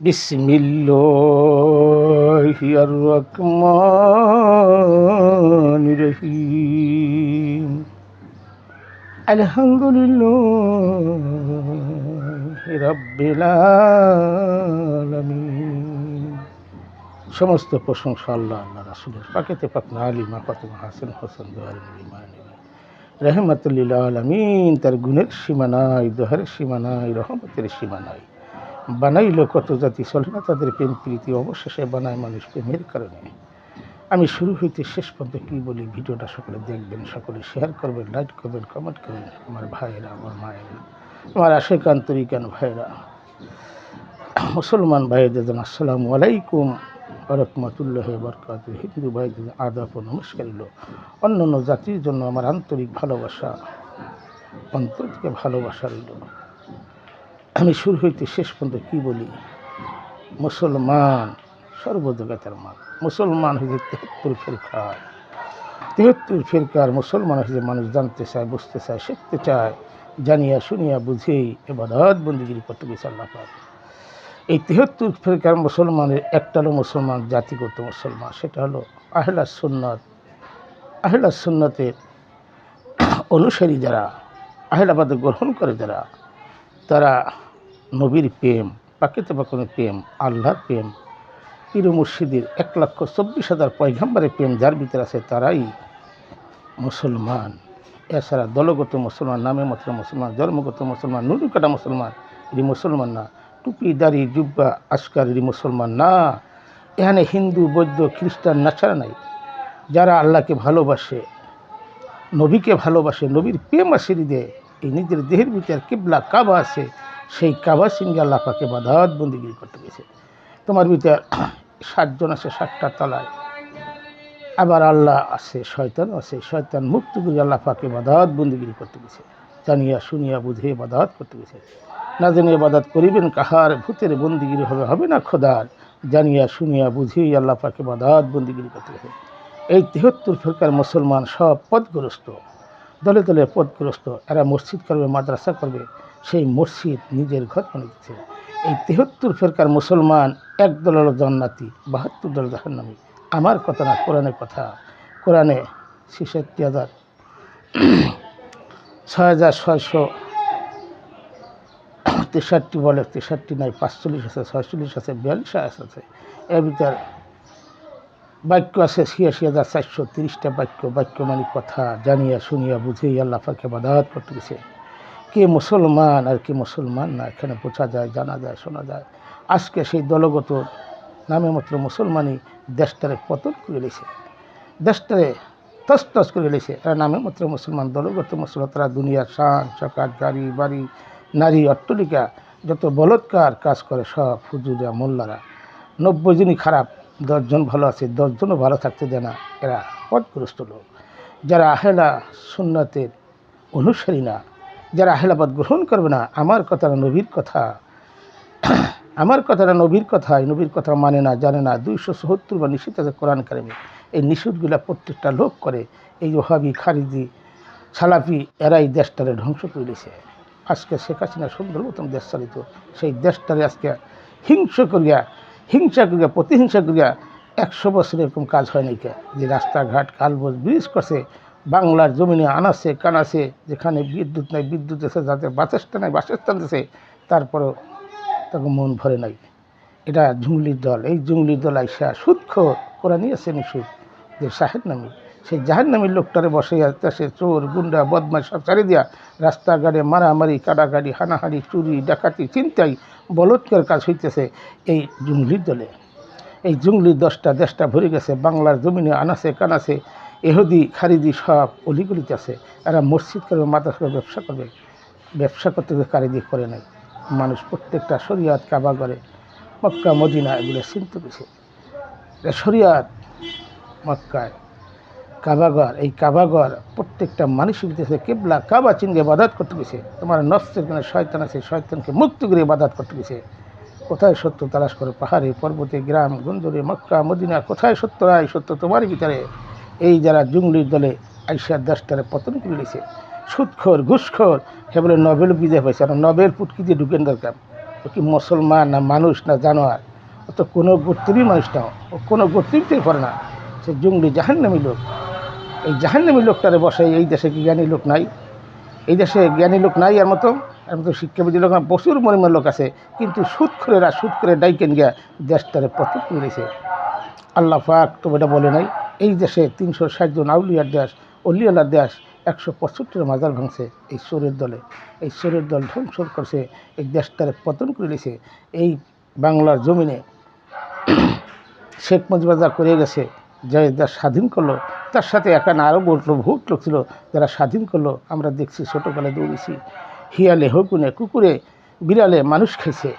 বিসমিল্লাহির রহমানির রহিম। আলহামদুলিল্লাহি রাব্বিল আলামিন। সমস্ত প্রশংসা আল্লাহ রাসূলের। পাকেতে পাক না আলিমা ফাতেমা হাসান হোসেন দোহার ইমানি রহমাতুল লিল আলামিন। তার গুণের সীমা নাই, দোহারের সীমা নাই, রহমতের সীমা নাই। বানাইল কত জাতি, চলে না তাদের প্রেম প্রীতি, অবশেষে বানায় মানুষ প্রেমের কারণে। আমি শুরু হইতে শেষ পর্যন্ত কী বলি, ভিডিওটা সকলে দেখবেন, সকলে শেয়ার করবেন, লাইক করবেন, কমেন্ট করবেন। আমার ভাইয়েরা, আমার মায়েরা, আমার আশেক আন্তরিকান ভাইয়েরা, মুসলমান ভাইদের জন্য আসসালামু আলাইকুম রহমতুল্লাহ বরকাতুহু। হিন্দু ভাইদের আদাব ও নমস্কার রইল। অন্য অন্য জাতির জন্য আমার আন্তরিক ভালোবাসা, অন্তর থেকে ভালোবাসা রইল। আমি শুরু হইতে শেষ পর্যন্ত কী বলি, মুসলমান সর্বজগতের মান। মুসলমান হয়েছে ৭৩ ফিরকার, ৭৩ ফিরকার মুসলমান হয়েছে। মানুষ জানতে চায়, বুঝতে চায়, শিখতে চায়, জানিয়া শুনিয়া বুঝেই ইবাদত বন্দেগী করতে গেছে আল্লাহ পাক। এই ৭৩ ফিরকার মুসলমানের একটা হলো মুসলমান, জাতিগত মুসলমান, সেটা হলো আহলে সুন্নাত। আহলে সুন্নাতের অনুসারী যারা, আহলাবাদ গ্রহণ করে যারা, তারা নবীর প্রেম, পাকেতে পাকের প্রেম, আল্লাহর প্রেম, পীর মুর্শিদের ১,২৪,০০০ পয়গম্বরের প্রেম যার ভিতরে আছে, তারাই মুসলমান। এছাড়া দলগত মুসলমান, নামে মাত্র মুসলমান, জন্মগত মুসলমান, নুরুকাটা মুসলমান, এটি মুসলমান না। টুপি দাড়ি জুব্বা আসকার এটি মুসলমান না। এখানে হিন্দু, বৌদ্ধ, খ্রিস্টান, নাছাড়া নাই। যারা আল্লাহকে ভালোবাসে, নবীকে ভালোবাসে, নবীর প্রেম আশীর্বাদ দেয়, এই নিজের দেহের ভিতরে কিবলা কাবা আছে, সেই কাবা সিংহে আল্লাহ পাকে ইবাদত বন্দেগী করতে গেছে। তোমার ভিতরে ৭ জন আছে ৭টা তলায়, আবার আল্লাহ আছে, শয়তান আছে। শয়তান মুক্ত করে আল্লাহ পাকে ইবাদত বন্দেগী করতে গেছে, জানিয়া শুনিয়া বুঝে ইবাদত করতে গেছে। না জানিয়ে ইবাদত করিবেন কাহার, ভূতের বন্দেগী হবে না খোদার, জানিয়া শুনিয়া বুঝেই আল্লাহ পাকে ইবাদত বন্দেগী করতে গেছে। এই ৭৩ ফিরকার মুসলমান সব পথগ্রস্ত, দলে দলে পথগ্রস্ত। এরা মসজিদ করবে, মাদ্রাসা করবে, সেই মসজিদ নিজের ঘর বানিয়েছে। এই ৭৩ ফিরকার মুসলমান একদল হলো জান্নাতি, ৭২ দল জাহান্নামী। আমার কথা না, কোরআনের কথা। কোরআনে ৬৬,৬৬৩ বলে, ৬৩ নাই, ৪৫ আছে, ৪৬ আছে, ৪২ আছে। এর ভিতর বাক্য আছে ৮৬,৪৩টা বাক্য। বাক্য মানে কথা, জানিয়া শুনিয়া বুঝেই আল্লাহ পাকে ইবাদত করতে গেছে। কে মুসলমান আর কে মুসলমান না, এখানে বোঝা যায়, জানা যায়, শোনা যায়। আজকে সেই দলগত নামে মাত্র মুসলমানই দেশটারে পতন করে লেছে, দেশটারে তছনছ করে লেছে। এরা নামে মাত্র মুসলমান, দলগত মুসলমান। তারা দুনিয়ার শান চকাট, গাড়ি বাড়ি, নারী, অট্টলিকা, যত বলৎকার কাজ করে সব হুজুরা, মোল্লারা। ৯০ জনই খারাপ, ১০ জন ভালো আছে, ১০ জনও ভালো থাকতে দেয় না। এরা পথগ্রস্ত লোক। যারা আহলা সুন্নাতের অনুসারী না, যারা আহলাবাদ গ্রহণ করবে না, আমার কথা না নবীর কথা, আমার কথা না নবীর কথা, এই নবীর কথা মানে না, জানে না। ২৭৪ বা নিষেধ আছে কোরআন কারিমে। এই নিষেধগুলা প্রত্যেকটা লোক করে। এই ওহাবি, খারিজি, সালাফি, এরাই দেশটারে ধ্বংস করে দিয়েছে। আজকে শেখ হাসিনা সুন্দর মতন দেশ চালিত, সেই দেশটারে আজকে হিংসা করিয়া, প্রতিহিংসা করিয়া ১০০ বছর এরকম কাজ হয় নাই কে, যে রাস্তাঘাট, কালবোজ, ব্রিজ করছে, বাংলার জমিনে আনাছে কানাছে, যেখানে বিদ্যুৎ নাই বিদ্যুৎ আছে, যাদের বাসস্থান নাই বাসস্থান দিয়েছে, তারপরেও তাকে মন ভরে নাই। এটা জঙ্গলির দল। এই জঙ্গলির দল আইসা সুদখোর, কোরআনই আছে নিষেধ, যে শাহেদ নামী, সেই জাহান্নামীর লোকটারে বসে আসতেছে, চোর গুন্ডা বদমাশ সব ছাড়ি দিয়া রাস্তাঘাটে মারামারি, কাটাকাটি, হানাহানি, চুরি ডাকাতি, ছিনতাই, বলৎকার কাজ হইতেছে এই জঙ্গলির দলে। এই জঙ্গলির দেশটা ভরে গেছে, বাংলার জমিনে আনাছে কানাছে, এহুদি খারিজি সব অলিগলিতে আছে। এরা মসজিদ করবে, মাদ্রাসা করবে, ব্যবসা করতে কারিজি করে নাই। মানুষ প্রত্যেকটা শরিয়াত, কাবা করে, মক্কা মদিনা এগুলো চিনতে পেরেছে। শরিয়াত মক্কায়, কাবাঘর, এই কাবাঘর প্রত্যেকটা মানুষের ভিতরে কিবলা কাবা চিনকে ইবাদত করতে গেছে। তোমার নফসের কোনো শয়তান আছে, শয়তানকে মুক্ত করে ইবাদত করতে গেছে। কোথায় সত্য তালাশ করে, পাহাড়ে পর্বতে, গ্রাম গঞ্জরে, মক্কা মদিনা, কোথায় সত্য নাই, সত্য তোমার ভিতরে। এই যারা জঙ্গলির দলে আইসা দেশটারে পতন করে দিয়েছে, সুদখোর, ঘুষখোর, হে বলে নোবেল বিজয় পাইছে। আর নোবেল পুটকি দিয়ে ঢুকেন দরকার, ও কি মুসলমান না মানুষ না জানোয়ার? ও তো কোনো গোত্রেরই মানুষ না, ও কোনো গোত্রীতেই পড়ে না, সে জঙ্গলি জাহান্নামী লোক। এই জাহান্নামী লোকটারে বসাই এই দেশে কি জ্ঞানী লোক নাই? এই দেশে জ্ঞানী লোক নাই? এর মতো শিক্ষাবিধি লোক না, প্রচুর মরিমার লোক আছে, কিন্তু সুদ করে ডাইকেন গিয়া দেশটারে পতন করে দিয়েছে। আল্লাহ পাক তো এটা বলে নাই? এই দেশে 360 জন আউলিয়ার দেশ, অলিয়ালার দেশ, 165 মাজার ভাঙছে এই চোরের দলে। এই চোরের দল ধ্বংস করছে, এই দেশটারে পতন করে দিয়েছে। এই বাংলার জমিনে শেখ মুজিবুর যা করে গেছে, যে দেশ স্বাধীন করলো, তার সাথে এখানে আরও বহুত লোক ছিল যারা স্বাধীন করলো। আমরা দেখছি, ছোটোকালে দৌড়েছি, হিয়ালে হকুনে কুকুরে বিড়ালে মানুষ খাইছে,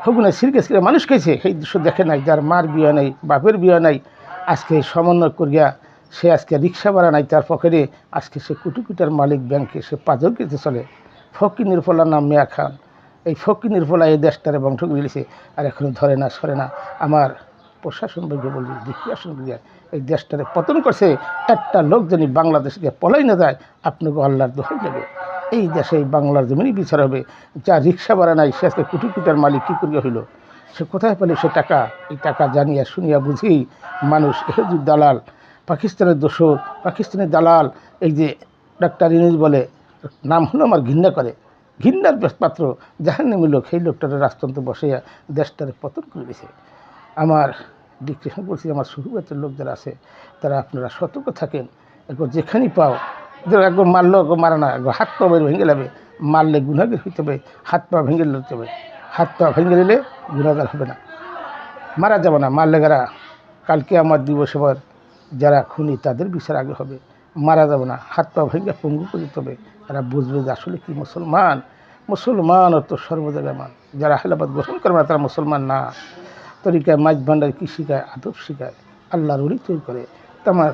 হকুনে সিরকে মানুষ খাইছে। সেই দৃশ্য দেখে নাই, যার মার বিয়া নাই, বাপের বিয়া নাই, আজকে সমন্বয় করিয়া সে আজকে রিক্সা ভাড়া নাই তার পকেটে, আজকে সে কোটি কোটির মালিক, ব্যাংকে সে পাঁচক কেটে চলে। ফকির নির্ফলার নাম মিয়া খান, এই ফকির নির্ফলা এই দেশটারে বংশ করে দিয়েছে, আর এখনও ধরে না সরে না। আমার প্রশাসন বিজ্ঞ বলি, দিক দিয়ে এই দেশটারে পতন করছে। একটা লোক যদি বাংলাদেশকে পলাই না যায়, আপনাকে আল্লাহর দোহাই লাগে। এই দেশে এই বাংলার জমিনই বিচার হবে। যা রিক্সা ভাড়া নাই, সে আজকে কোটি কোটির মালিক কী করিয়া হইল? সে কোথায় পেলে সে টাকা? এই টাকা জানিয়া শুনিয়া বুঝেই মানুষ এহেজুর দালাল, পাকিস্তানের দোসর, পাকিস্তানের দালাল, এই যে ডাক্তার ইউনূস বলে, নাম হলো আমার ঘৃণা করে, ঘৃণার পাত্র, জাহান্নামী লোক, সেই লোকটারে রাজতন্ত্র বসাইয়া দেশটারে পতন করে দিয়েছে। আমার ডিক্টেশন করছি, আমার সুবিধার লোক যারা আছে তারা আপনারা সতর্ক থাকেন। একবার যেখানেই পাও, ধরো একবার মারলো, একবার মারা না, একবার হাত পা ভেঙে যাবে, মারলে গুনাহগার হইতে হবে, হাত পা ভেঙে নিতে হবে। হাত পা ভেঙে নিলে গুনাহগার হবে না, মারা যাবে না। মারলে যারা কালকে আমার দিবস এবার যারা খুনি তাদের বিচার আগে হবে, মারা যাবে না, হাত পা ভেঙে পঙ্গু করে দিতে হবে। তারা বুঝবে যে আসলে কি মুসলমান। মুসলমান তো সর্বজায়গায় মান, যারা হেলাবাদ গ্রহণ করবে না তারা মুসলমান না। তরিকায় মাছ ভান্ডার কী শিখায়? আদব শিখায়, আল্লাহর ওলি তৈরি করে।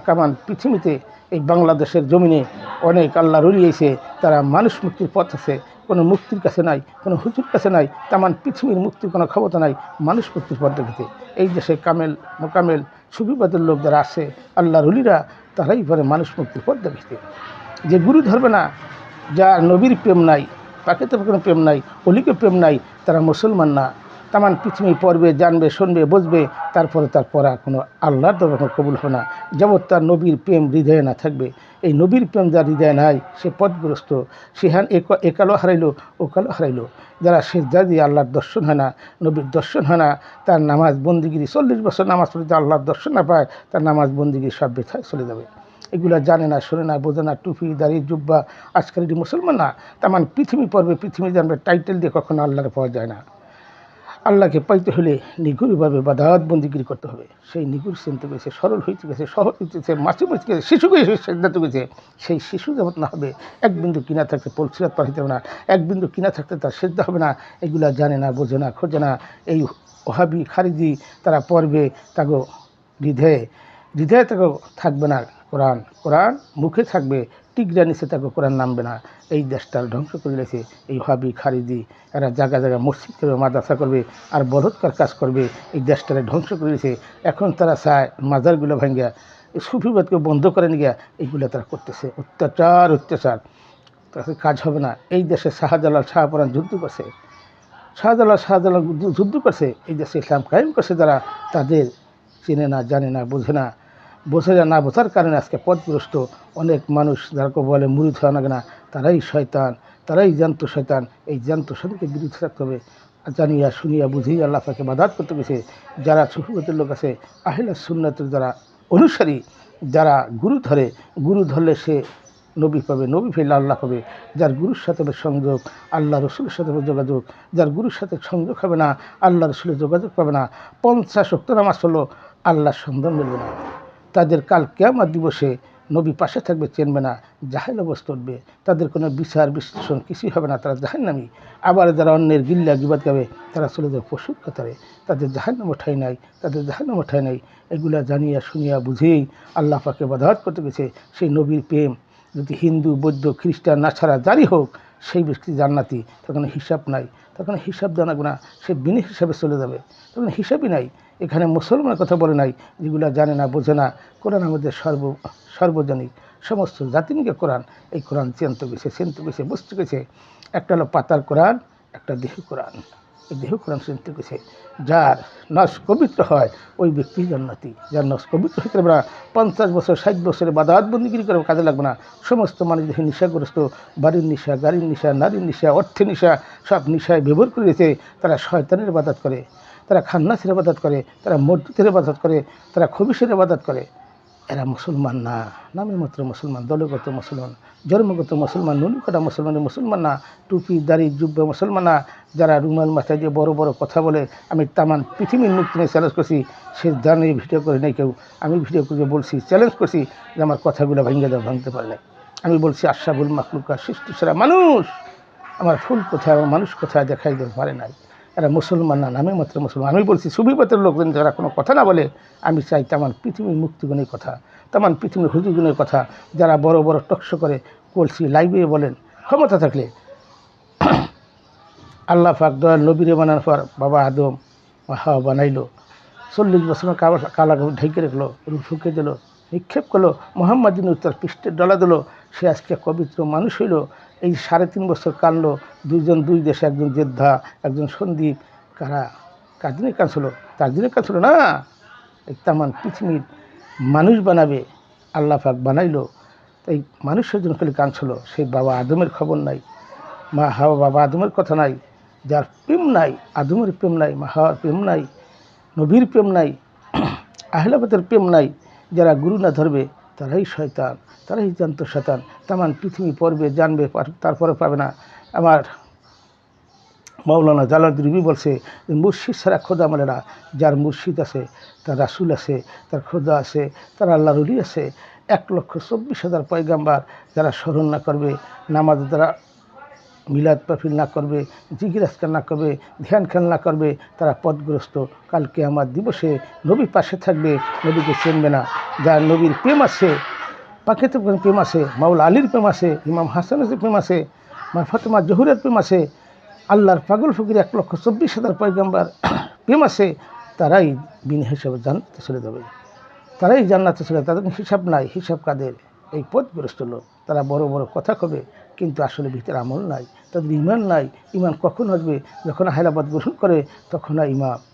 কামান পৃথিবীতে এই বাংলাদেশের জমিনে অনেক আল্লাহর ওলি এসে, তারা মানুষ মুক্তির পথ আছে, কোনো মুক্তির কাছে নাই, কোনো হুজুর কাছে নাই, তামান পৃথিবীর মুক্তির কোনো ক্ষমতা নাই মানুষ মুক্তির পথ দেখাতে। এই দেশে কামেল মোকামেল সুবিবাদের লোক যারা আছে, আল্লাহর ওলিরা, তারাই পারে মানুষ মুক্তির পথ দেখাতে। যে গুরু ধরবে না, যার নবীর প্রেম নাই, তাকে তো কোনো প্রেম নাই, অলিকে প্রেম নাই, তারা মুসলমান না। তামান পৃথিবী পড়বে, জানবে, শুনবে, বুঝবে, তারপরে তার পড়া কোনো আল্লাহর দরবারে কবুল হবে না, যেমন তার নবীর প্রেম হৃদয়ে না থাকবে। এই নবীর প্রেম যার হৃদয়ে নাই, সে পথগ্রস্ত, সেহান একালো হারাইলো, ওকালো হারাইলো। যারা সেজদা দিয়ে আল্লাহর দর্শন হয় না, নবীর দর্শন হয় না, তার নামাজ বন্দিগিরি 40 বছর নামাজ পড়ে আল্লাহর দর্শন না পায়, তার নামাজ বন্দিগিরি সব বৃথায় চলে যাবে। এগুলা জানে না, শোনে না, বোঝে না, টুপি দাড়ি জুব্বা, আজকাল এটি মুসলমান না। তার পৃথিবী পড়বে, পৃথিবী জানবে, টাইটেল দিয়ে কখনো আল্লাহরে পাওয়া যায় না। আল্লাহকে পাইতে হলে নিগুড়ভাবে বাদাত বন্দিগিরি করতে হবে। সেই নিগুড় চিনতে গেছে, সরল হইতে গেছে, সহজ হইতেছে, মাছি গেছে, শিশুকে সিদ্ধান্ত গেছে। সেই শিশু যেমন না হবে, এক বিন্দু কিনা থাকতে পলসিরাত পার হইতে হবে না, এক বিন্দু কিনা থাকতে তার সিদ্ধ হবে না। এগুলা জানে না, বোঝে না, খোঁজে না। এই ওহাবি খারিজি তারা পড়বে, তাগো হৃদয়ে তাকে থাকবে না কোরআন, কোরআন মুখে থাকবে, টিকরা নিচে তাকে কোরআন নামবে না। এই দেশটার ধ্বংস করে দিয়েছে এই ওহাবি খারিজি। এরা জায়গা জায়গা মসজিদ করবে, মাদ্রাসা করবে, আর বলৎকার কাজ করবে, এই দেশটারে ধ্বংস করে দিয়েছে। এখন তারা চায় মাজারগুলো ভাঙ্গিয়া, এই সুফিবাদকে বন্ধ করে নিয়ে এইগুলো তারা করতেছে, অত্যাচার। তাতে কাজ হবে না। এই দেশে শাহজালাল শাহপরাণ যুদ্ধ করছে, শাহজালাল যুদ্ধ করছে, এই দেশে ইসলাম কায়েম করছে যারা, তাদের চেনে না, জানে না, বোঝে না, না বোঝার কারণে আজকে পথগ্রস্ত অনেক মানুষ, যারা বলে মুরিদ হয় না কেনা, তারাই শয়তান, তারাই জ্যান্ত শয়তান। এই জ্যান্ত শয়তানকে বিরুদ্ধে থাকতে হবে। জানিয়া শুনিয়া বুঝিয়ে আল্লাহ তাকে বাধাত করতে গেছে। যারা সুফিবতের লোক আছে, আহলে সুন্নাতের যারা অনুসারী, যারা গুরু ধরলে সে নবী পাবে, নবী ফেললে আল্লাহ পাবে। যার গুরুর সাথে হবে সংযোগ, আল্লাহ রসুলের সাথে হবে যোগাযোগ। যার গুরুর সাথে সংযোগ হবে না, আল্লাহ রসুলের যোগাযোগ পাবে না। 50 ওয়াক্ত নামাজ হলো, আল্লাহর সন্ধান মিলবে না। তাদের কাল কিয়ামত দিবসে নবী পাশে থাকবে, চেনবে না, জাহেল অবস্থা উঠবে, তাদের কোনো বিচার বিশ্লেষণ কিছুই হবে না, তারা জাহান্নামী। আবার যারা অন্যের গিল্লা গিবাদ গাবে, তারা চলে যাবে পশুর কাতারে, তাদের জাহান্নাম ঠাঁই নাই। এগুলা জানিয়া শুনিয়া বুঝেই আল্লাহ পাকে বাধাত করতে গেছে। সেই নবীর প্রেম যদি হিন্দু, বৌদ্ধ, খ্রিস্টান, নাছাড়া যারই হোক, সেই ব্যক্তি জান্নাতি, তার কোনো হিসাব নাই, তার কোনো হিসাব জানাবো না, সে বিনা হিসাবে চলে যাবে, তার কোনো হিসাবই নাই। এখানে মুসলমানের কথা বলে নাই, যেগুলো জানে না, বোঝে না। কোরআন আমাদের সর্বজনীন, সমস্ত জাতি নিয়ে কোরআন। এই কোরআন চিনতে গেছে, বুঝতে গেছে। একটা হলো পাতার কোরআন, একটা দেহের কোরআন। এই দেহ কোরআন চিন্তা করেছে যার নস পবিত্র হয় ওই ব্যক্তি জান্নাতি, যার নস পবিত্র হতে পারবে না 50 বছর 60 বছরে বাদাত বন্দিগিরি করে কাজে লাগবে না। সমস্ত মানুষ দেখে নেশাগ্রস্ত, বাড়ির নেশা, গাড়ির নেশা, নারীর নেশা, অর্থের নেশা, সব নেশায় ব্যবহার করে দিয়েছে। তারা শয়তানের ইবাদত করে, তারা খান্নাসের ইবাদত করে, তারা মসজিদের ইবাদত করে, তারা খবিসের ইবাদত করে। এরা মুসলমান না, নামে মাত্র মুসলমান, দলগত মুসলমান, জন্মগত মুসলমান, নুনকাটা মুসলমানের মুসলমান না, টুপি দাড়ি জুব্বা মুসলমান না। যারা রুমাল মাথায় দিয়ে বড় বড় কথা বলে, আমি তামান পৃথিবীর মুক্তি নিয়ে চ্যালেঞ্জ করছি, সে জানে ভিডিও করে নেই কেউ, আমি ভিডিও করে বলছি, চ্যালেঞ্জ করছি যে আমার কথাগুলো ভেঙে দেওয়া, ভাঙতে পারে না। আমি বলছি আশরাফুল মাখলুকা, সৃষ্টি সেরা মানুষ, আমার ফুল কোথায়, আমার মানুষ কোথায় দেখাই দিতে পারে নাই। এরা মুসলমান না, নামে মাত্র মুসলমান। আমি বলছি সুবিপতের লোকজন যারা কোনো কথা না বলে, আমি চাই তামান পৃথিবীর মুক্তিগুণের কথা, তামান পৃথিবীর হুজুরগুণের কথা, যারা বড় বড় টকশো করে বলছি, লাইভে বলেন, ক্ষমতা থাকলে আল্লাহ পাক দয়াল নবীরে বানানোর পর বাবা আদম হাওয়া বানাইলো, 40 বছর কালা ঢেকে রাখলো, রূপ ফুঁকে দিল, নিক্ষেপ করলো, মোহাম্মদিন উত্তর পৃষ্ঠের ডলা দিল, সে আজকে পবিত্র মানুষ হইল। এই 3.5 বছর কানলো, দুইজন দুই দেশে, একজন জেদ্ধা, একজন সন্দীপ, কারা কার দিনে কাঁদছিল, তার দিনে কাঁদছিল না। এই তামান পৃথিবীর মানুষ বানাবে আল্লাহ পাক বানাইলো, তাই মানুষের জন্য খালি কাঁদছিল। সেই বাবা আদমের খবর নাই, মা হাওয়া বাবা আদমের কথা নাই, যার প্রেম নাই, আদমের প্রেম নাই, মা হাওয়ার প্রেম নাই, নবীর প্রেম নাই, আহলাবাদের প্রেম নাই, যারা গুরু না ধরবে তারাই শয়তান, তারাই জানত শয়তান। তামান পৃথিবী পড়বে, জানবে, তারপরে পাবে না। আমার মাওলানা জালালউদ্দিন রুমি বলছে যে মুর্শিদ ছাড়া খোদা মানে না, যার মুর্শিদ আছে, তার রাসুল আছে, তার খোদা আছে, তার আল্লাহর ওলি আছে। 1,24,000 পয়গাম্বার যারা স্মরণ না করবে, নামাজ দ্বারা মিলাদ মাহফিল না করবে, জিকির আজকার না করবে, ধ্যান খেয়াল না করবে, তারা পথগ্রস্ত। কালকে আমার দিবসে নবী পাশে থাকবে, নবীকে চিনবে না। যার নবীর প্রেম আছে, পাখিতে প্রেম আছে, মাওলা আলীর প্রেম আছে, ইমাম হাসানের প্রেম আছে, মা ফাতেমা জহুরের প্রেম আছে, আল্লাহর পাগল ফকির 1,24,000 পয়গাম্বার প্রেম আছে, তারাই বিনা হিসাবে জান্নাতে চলে যাবে, তারাই জান্নাতে চলে, তাদের হিসাব নাই। হিসাব কাদের? এই পথগ্রস্ত লোক। তারা বড় বড় কথা কবে, কিন্তু আসলে ভিতরে আমল নাই, তাদের ইমান নাই। ইমান কখন আসবে? যখন আহলাবাদ গ্রহণ করে তখন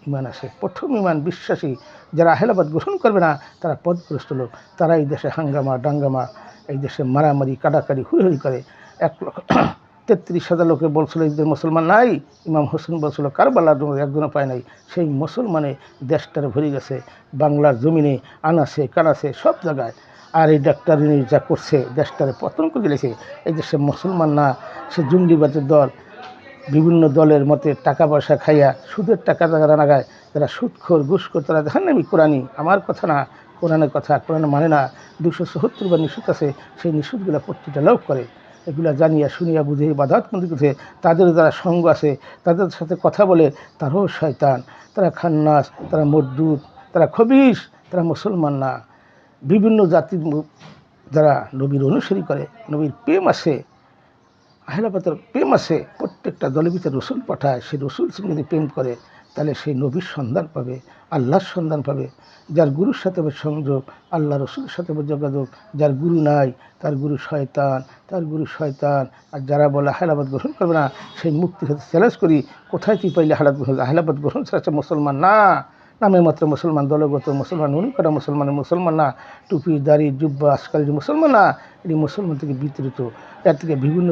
ইমান আসে। প্রথম ইমান বিশ্বাসী। যারা আহলাবাদ গ্রহণ করবে না তারা পথগ্রস্ত লোক, তারা এই দেশে হাঙ্গামা ডাঙ্গামা, এই দেশে মারামারি কাটাকাটি হুড়ি করে। 1,33,000 লোকে বলছিল ঈদের মুসলমান নাই, ইমাম হোসেন বলছিল কারবালার একজনও পায় নাই। সেই মুসলমানে দেশটার ভরে গেছে, বাংলার জমিনে আনাছে কানাছে সব জায়গায়। আর এই ডাক্তারিনী যা করছে দেশটারে পতন করে দিয়েছে। এই দেশে মুসলমান না, সে জঙ্গিবাদের দল, বিভিন্ন দলের মতে টাকা পয়সা খাইয়া সুদের টাকা যারা নাগায়, যারা সুদখোর ঘুষখোর, তারা দেখেন আমি কোরআনই, আমার কথা না, কোরআনের কথা। কোরআন মানে না, 274 বার নিষেধ আছে, সেই নিষেধগুলো প্রত্যেকটা লোক করে। এগুলা জানিয়া শুনিয়া বুঝে বাধাত মন্দির করছে। তাদের যারা সঙ্গ আছে, তাদের সাথে কথা বলে, তারাও শয়তান, তারা খান্নাস, তারা মজদুদ, তারা খবিস, তারা মুসলমান না। বিভিন্ন জাতির যারা নবীর অনুসারী করে, নবীর প্রেম আছে, আহলাবাদের প্রেম আছে, প্রত্যেকটা দলের ভিতরে রসুল পাঠায়, সেই রসুল সঙ্গে যদি প্রেম করে তাহলে সেই নবীর সন্ধান পাবে, আল্লাহর সন্ধান পাবে। যার গুরুর সাথে সংযোগ, আল্লাহ রসুলের সাথে যোগাযোগ, যার গুরু নাই তার গুরু শয়তান, তার গুরু শয়তান। আর যারা বলে আহলাবাদ গ্রহণ করবে না, সেই মুক্তির সাথে চ্যালেঞ্জ করি, কোথায় তুই পাইলে আহলাবাদ গ্রহণ ছাড়া মুসলমান না, নামে মাত্র মুসলমান, দলগত মুসলমান, নুনকাটা মুসলমানের মুসলমান না, টুপি দাড়ি জুব্বা আজকালের মুসলমান না। এটি মুসলমান থেকে বিতরিত, এর থেকে বিভিন্ন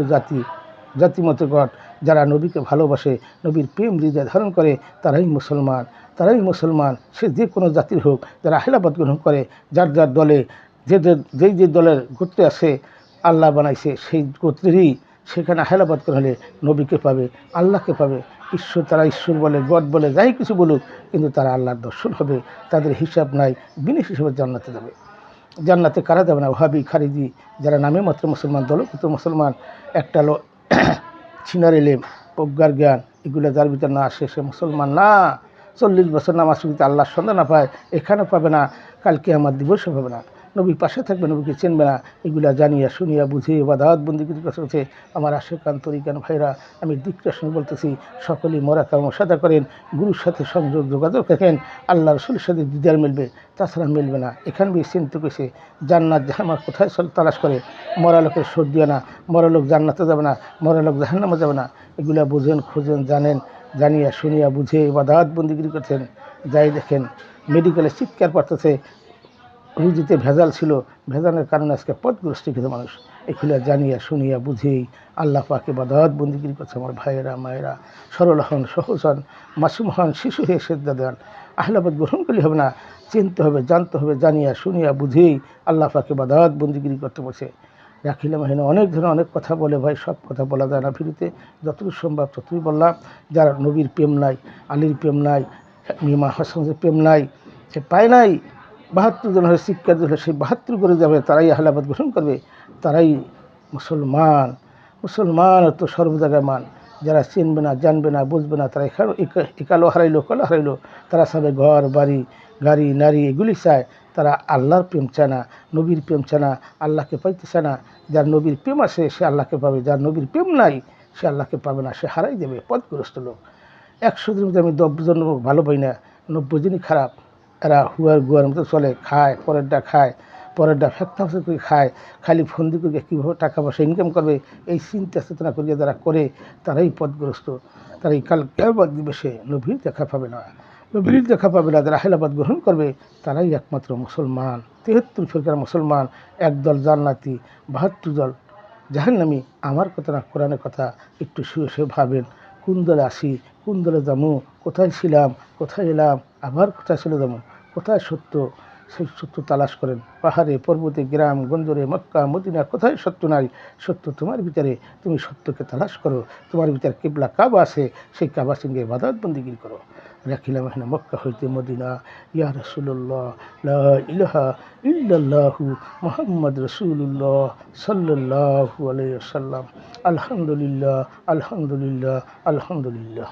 জাতিমতগণ যারা নবীকে ভালোবাসে, নবীর প্রেম হৃদয় ধারণ করে, তারাই মুসলমান, তারাই মুসলমান। সে যে কোনো জাতির হোক, যারা আহলাবাদ গ্রহণ করে, যার যার দলে যে দলের গোত্রে আছে, আল্লাহ বানাইছে সেই গোত্রেরই সেখানে আহলাবাদ গ্রহণ হলে নবীকে পাবে, আল্লাহকে পাবে। ঈশ্বর, তারা ঈশ্বর বলে, গড বলে, যাই কিছু বলুক, কিন্তু তারা আল্লাহর দর্শন হবে। তাদের হিসাব নাই, বিনা হিসাবে জান্নাতে যাবে। জান্নাতে কারা যাবে না? ওহাবি, খারিজি, যারা নামে মাত্র মুসলমান, দলগত মুসলমান, একটা ছিনার এলেম, প্রজ্ঞার জ্ঞান, এগুলো যার ভিতর না আসে সে মুসলমান না। 40 বছর নামাজ পড়তে আল্লাহর সন্ধান না পায়, এখানেও পাবে না, কালকে আমার দিবসও পাবে না। নবী পাশে থাকবে, নবীকে চিনবে না। এগুলা জানিয়া শুনিয়া বুঝে বাদাত বন্দি কিছু করছে আমার আশেকান তরিকান ভাইরা। আমি দিকটা শুনে বলতেছি, সকলেই মরাকাম সাদা করেন, গুরুর সাথে সংযোগ যোগাযোগ রাখেন, আল্লাহ রসুলের সাথে দিদার মিলবে, তাছাড়া মিলবে না। এখানে চিন্তা করছে জান্নাত জাহান্নাম কোথায় তালাশ করে, মরা লোকের সর্দিয়া না, মরা লোক জান্নাতে যাবে না, মরা লোক জাহান্নামে যাবে না। এগুলা বুঝেন, খোঁজেন, জানেন, জানিয়া শুনিয়া বুঝে ইবাদত বন্দিগিরি করছেন। যাই দেখেন মেডিকেলে চিৎকার পাঠাচ্ছে, রুজিতে ভেজাল ছিল, ভেজালের কারণে আজকে পথগ্রস্ত কিছু মানুষ। এগুলো জানিয়া শুনিয়া বুঝেই আল্লাহ পাক ইবাদত বন্দিগিরি করছে। আমার ভাইয়েরা মায়েরা, সরল হন, সহজ হন, মাসুম হন, শিশু হয়ে সেদ্ধা দেন। আহলাবাদ গ্রহণ করলে হবে না, চিনতে হবে, জানতে হবে, জানিয়া শুনিয়া বুঝেই আল্লাহ পাক ইবাদত বন্দিগিরি করতে বসে। রাখিলে মাহিনা অনেক ধরনের অনেক কথা বলে ভাই, সব কথা বলা যায় না ভিডিওতে, যতটুকু সম্ভব ততটুকুই বললাম। যার নবীর প্রেম নাই, আলীর প্রেম নাই, মিমা হাসানের প্রেম নাই, সে পায় নাই, ৭২ জন হয়ে শিক্ষা দিলে সেই ৭২ করে যাবে, তারাই আহলাবাদ গ্রহণ করবে, তারাই মুসলমান। মুসলমান তো সর্ব জায়গায় মান। যারা চিনবে না, জানবে না, বুঝবে না, তারা একালো হারাইলো, কলো হারাইলো, তারা সবে ঘর বাড়ি গাড়ি নারী এগুলি চায়, তারা আল্লাহর প্রেম চায় না, নবীর প্রেম চায় না, আল্লাহকে পাইতে চায় না। যার নবীর প্রেম আছে সে আল্লাহকে পাবে, যার নবীর প্রেম নাই সে আল্লাহকে পাবে না, সে হারাই দেবে, পথগ্রস্ত লোক। ১০০ জনের মধ্যে আমি ৯০ জন ভালো পাই না, ৯০ জনই খারাপ। এরা হুয়ার গুয়ার মতো চলে, খায়, পরেরটা ফ্যাক্টা করে খায়, খালি ফন্দি করে কীভাবে টাকা পয়সা ইনকাম করবে এই চিন্তা চেতনা করিয়া যারা করে তারাই পথগ্রস্ত। তারা এই কাল কিয়ামত দিবসে নবীর দেখা পাবে না, নবীর দেখা পাবে না। যারা আহলাবাদ গ্রহণ করবে তারাই একমাত্র মুসলমান। ৭৩ ফিরকার মুসলমান, একদল জান্নাতি, ৭২ দল জাহান্নামী। আমার কথা না, কোরআনের কথা। একটু শুয়ে শুয়ে ভাবেন, কোন দলে আসি, কোন দলে যাবো, কোথায় ছিলাম, কোথায় এলাম, আবার কোথায় চলে যাবো, কোথায় সত্য, সেই সত্য তালাশ করেন। পাহাড়ে পর্বতে গ্রাম গঞ্জরে মক্কা মদিনা, কোথায় সত্য নাই, সত্য তোমার ভিতরে। তুমি সত্যকে তালাশ করো, তোমার ভিতরে কিবলা কাবা আছে, সেই কাবা সঙ্গে ইবাদত বন্দিগিরি করো। রাখিলাম এখানে মক্কা হইতে মদিনা, ইয়া রাসূলুল্লাহ লা ইলাহা ইল্লাল্লাহু মুহাম্মদ রাসূলুল্লাহ সাল্লাল্লাহু আলাইহি ওয়াসাল্লাম। আলহামদুলিল্লাহ, আলহামদুলিল্লাহ, আলহামদুলিল্লাহ।